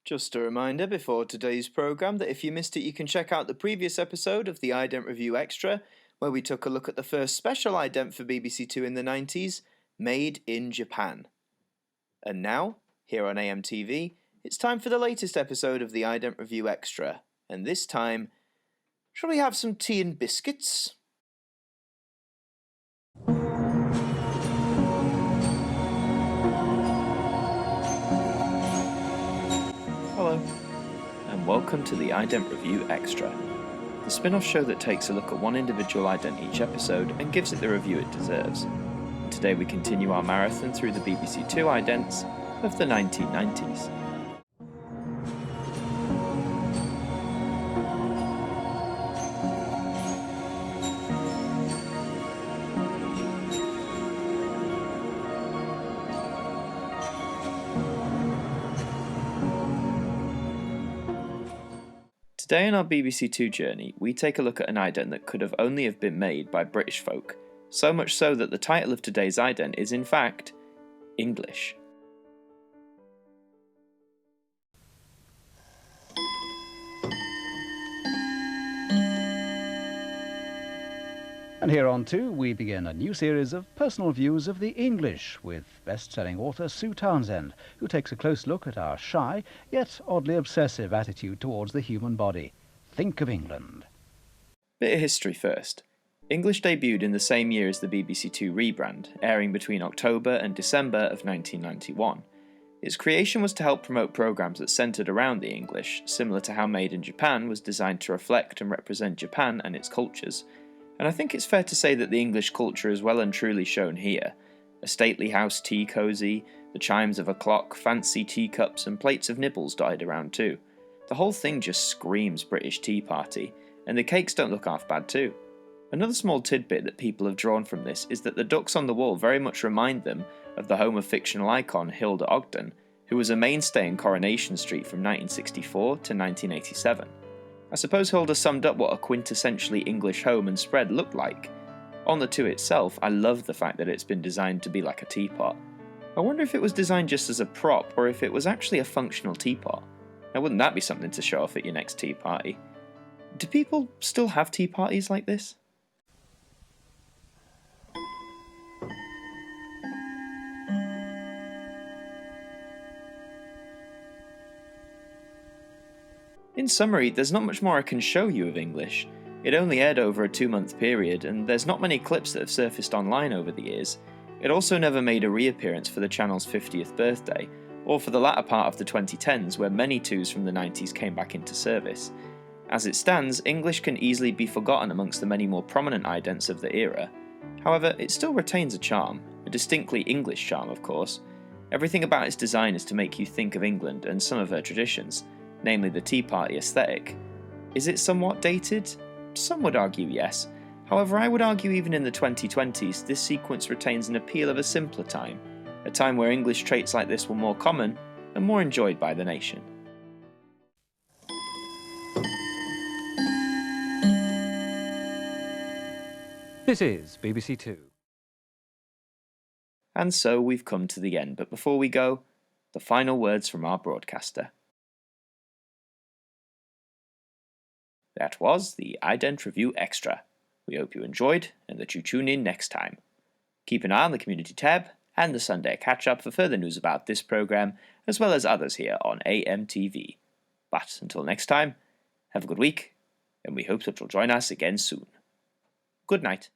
Just a reminder before today's programme that if you missed it, you can check out the previous episode of the Ident Review Extra, where we took a look at the first special ident for BBC2 in the 90s, Made in Japan. And now, here on AMTV, it's time for the latest episode of the Ident Review Extra, and this time, shall we have some tea and biscuits? Hello, and welcome to the Ident Review Extra, the spin-off show that takes a look at one individual ident each episode and gives it the review it deserves. And today we continue our marathon through the BBC2 idents of the 1990s. Today in our BBC2 journey, we take a look at an ident that could have only have been made by British folk, so much so that the title of today's ident is in fact English. And here on too, we begin a new series of personal views of the English with best-selling author Sue Townsend, who takes a close look at our shy, yet oddly obsessive attitude towards the human body. Think of England. Bit of history first. English debuted in the same year as the BBC2 rebrand, airing between October and December of 1991. Its creation was to help promote programmes that centred around the English, similar to how Made in Japan was designed to reflect and represent Japan and its cultures. And I think it's fair to say that the English culture is well and truly shown here. A stately house tea cosy, the chimes of a clock, fancy teacups and plates of nibbles dotted around too. The whole thing just screams British tea party, and the cakes don't look half bad too. Another small tidbit that people have drawn from this is that the ducks on the wall very much remind them of the home of fictional icon Hilda Ogden, who was a mainstay in Coronation Street from 1964 to 1987. I suppose Hilda summed up what a quintessentially English home and spread looked like. On the two itself, I love the fact that it's been designed to be like a teapot. I wonder if it was designed just as a prop or if it was actually a functional teapot. Now wouldn't that be something to show off at your next tea party? Do people still have tea parties like this? In summary, there's not much more I can show you of English. It only aired over a 2-month period, and there's not many clips that have surfaced online over the years. It also never made a reappearance for the channel's 50th birthday, or for the latter part of the 2010s where many twos from the 90s came back into service. As it stands, English can easily be forgotten amongst the many more prominent idents of the era. However, it still retains a charm, a distinctly English charm of course. Everything about its design is to make you think of England and some of her traditions, namely the tea party aesthetic. Is it somewhat dated? Some would argue yes. However, I would argue even in the 2020s, this sequence retains an appeal of a simpler time, a time where English traits like this were more common and more enjoyed by the nation. This is BBC2. And so we've come to the end, but before we go, the final words from our broadcaster. That was the Ident Review Extra. We hope you enjoyed and that you tune in next time. Keep an eye on the Community tab and the Sunday Catch-Up for further news about this programme, as well as others here on AMTV. But until next time, have a good week, and we hope that you'll join us again soon. Good night.